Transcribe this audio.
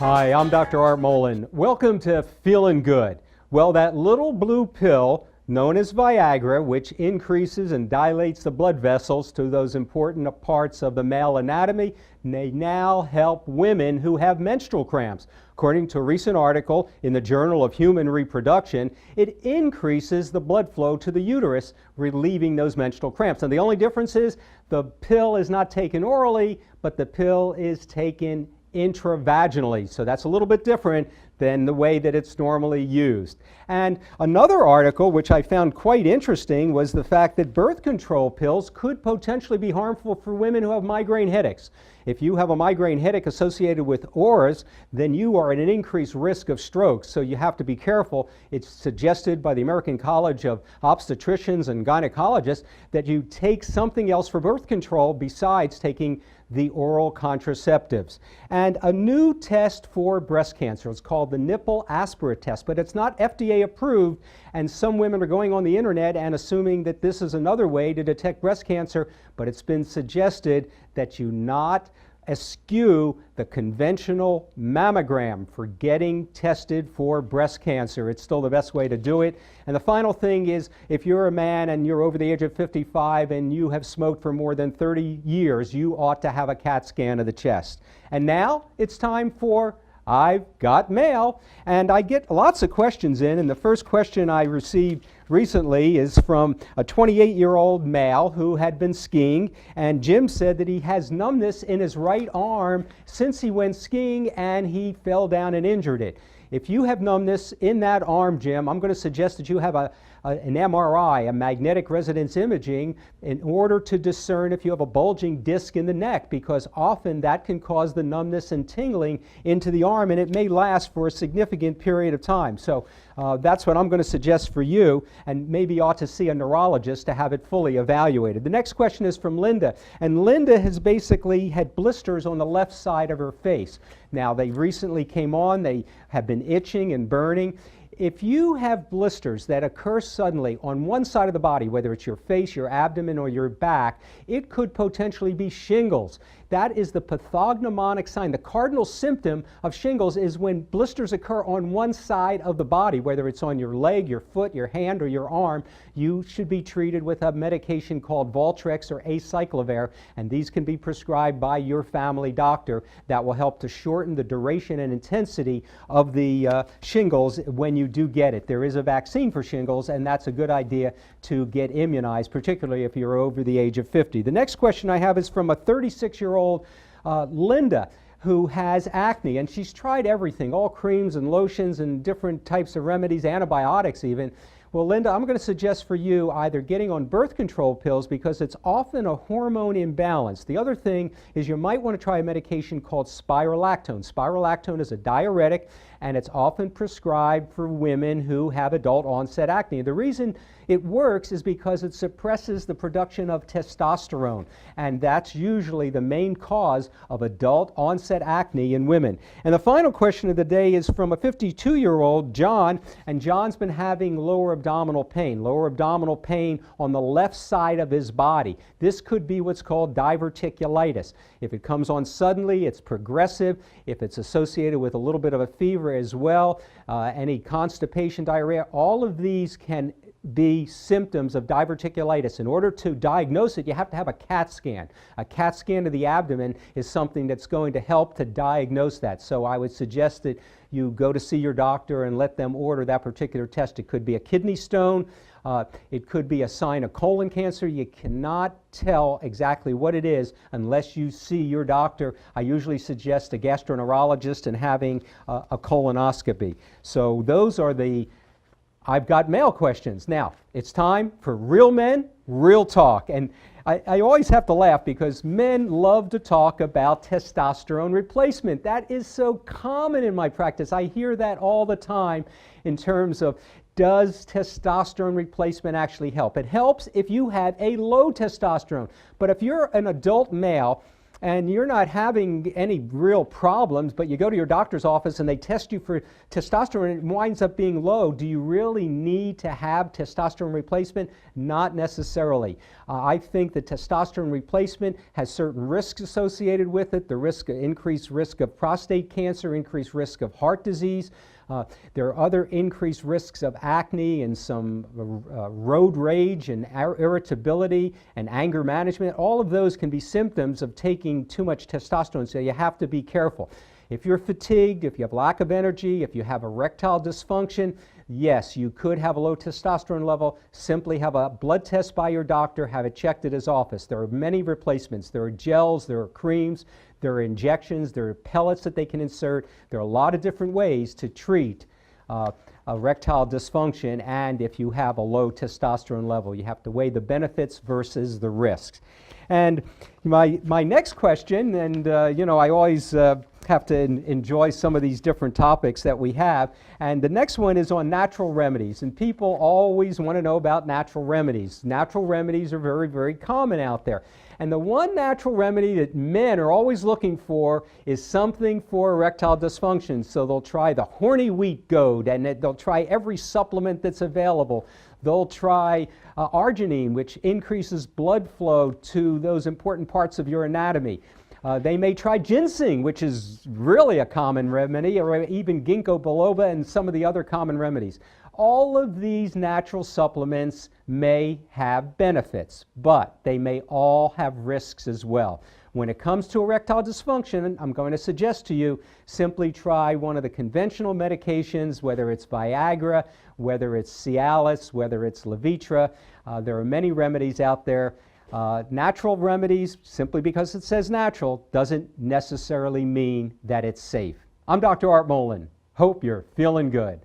Hi, I'm Dr. Art Molin. Welcome to Feeling Good. Well, that little blue pill known as Viagra, which increases and dilates the blood vessels to those important parts of the male anatomy, may now help women who have menstrual cramps. According to a recent article in the Journal of Human Reproduction, it increases the blood flow to the uterus, relieving those menstrual cramps. And the only difference is the pill is not taken orally, but the pill is taken intravaginally. So that's a little bit different than the way that it's normally used. And another article which I found quite interesting was the fact that birth control pills could potentially be harmful for women who have migraine headaches. If you have a migraine headache associated with auras, then you are at an increased risk of stroke, so you have to be careful. It's suggested by the American College of Obstetricians and Gynecologists that you take something else for birth control besides taking the oral contraceptives. And a new test for breast cancer, it's called the nipple aspirate test, but it's not FDA approved, and some women are going on the internet and assuming that this is another way to detect breast cancer, but it's been suggested that you not eschew the conventional mammogram for getting tested for breast cancer. It's still the best way to do it. And the final thing is, if you're a man and you're over the age of 55 and you have smoked for more than 30 years, you ought to have a CAT scan of the chest. And now it's time for I've Got Mail, and I get lots of questions in, and the first question I received recently is from a 28-year-old male who had been skiing, and Jim said that he has numbness in his right arm since he went skiing and he fell down and injured it. If you have numbness in that arm, Jim, I'm going to suggest that you have an MRI, a magnetic resonance imaging, in order to discern if you have a bulging disc in the neck, because often that can cause the numbness and tingling into the arm, and it may last for a significant period of time. So that's what I'm going to suggest for you, and maybe you ought to see a neurologist to have it fully evaluated. The next question is from Linda, and Linda has basically had blisters on the left side of her face. Now, they recently came on, they have been itching and burning. If you have blisters that occur suddenly on one side of the body, whether it's your face, your abdomen, or your back, it could potentially be shingles. That is the pathognomonic sign. The cardinal symptom of shingles is when blisters occur on one side of the body, whether it's on your leg, your foot, your hand, or your arm. You should be treated with a medication called Valtrex or acyclovir, and these can be prescribed by your family doctor. That will help to shorten the duration and intensity of the shingles when you do get it. There is a vaccine for shingles, and that's a good idea to get immunized, particularly if you're over the age of 50. The next question I have is from a 36-year-old Linda, who has acne, and she's tried everything, all creams and lotions and different types of remedies, antibiotics even. Well, Linda, I'm going to suggest for you either getting on birth control pills, because it's often a hormone imbalance. The other thing is you might want to try a medication called spirolactone. Spirolactone is a diuretic, and it's often prescribed for women who have adult onset acne. The reason it works is because it suppresses the production of testosterone, and that's usually the main cause of adult onset acne in women. And the final question of the day is from a 52-year-old John, and John's been having lower abdominal pain on the left side of his body. This could be what's called diverticulitis. If it comes on suddenly, it's progressive. If it's associated with a little bit of a fever as well, any constipation, diarrhea, all of these can be symptoms of diverticulitis. In order to diagnose it, you have to have a CAT scan. A CAT scan of the abdomen is something that's going to help to diagnose that. So I would suggest that you go to see your doctor and let them order that particular test. It could be a kidney stone. It could be a sign of colon cancer. You cannot tell exactly what it is unless you see your doctor. I usually suggest a gastroenterologist and having a colonoscopy. So those are the I've Got Mail questions. Now, it's time for Real Men, Real Talk. And I always have to laugh because men love to talk about testosterone replacement. That is so common in my practice. I hear that all the time in terms of, does testosterone replacement actually help? It helps if you have a low testosterone. But if you're an adult male and you're not having any real problems, but you go to your doctor's office and they test you for testosterone and it winds up being low, do you really need to have testosterone replacement? Not necessarily. I think that testosterone replacement has certain risks associated with it, increased risk of prostate cancer, increased risk of heart disease. There are other increased risks of acne and some road rage and irritability and anger management. All of those can be symptoms of taking too much testosterone, so you have to be careful. If you're fatigued, if you have lack of energy, if you have erectile dysfunction, yes, you could have a low testosterone level. Simply have a blood test by your doctor, have it checked at his office. There are many replacements. There are gels, there are creams, there are injections, there are pellets that they can insert. There are a lot of different ways to treat erectile dysfunction, and if you have a low testosterone level, you have to weigh the benefits versus the risks. And my next question, and I always have to enjoy some of these different topics that we have, and the next one is on natural remedies, and people always want to know about natural remedies. Natural remedies are very, very common out there. And the one natural remedy that men are always looking for is something for erectile dysfunction. So they'll try the horny wheat goad, and they'll try every supplement that's available. They'll try arginine, which increases blood flow to those important parts of your anatomy. They may try ginseng, which is really a common remedy, or even ginkgo biloba and some of the other common remedies. All of these natural supplements may have benefits, but they may all have risks as well. When it comes to erectile dysfunction, I'm going to suggest to you simply try one of the conventional medications, whether it's Viagra, whether it's Cialis, whether it's Levitra. There are many remedies out there. Natural remedies, simply because it says natural, doesn't necessarily mean that it's safe. I'm Dr. Art Molen. Hope you're feeling good.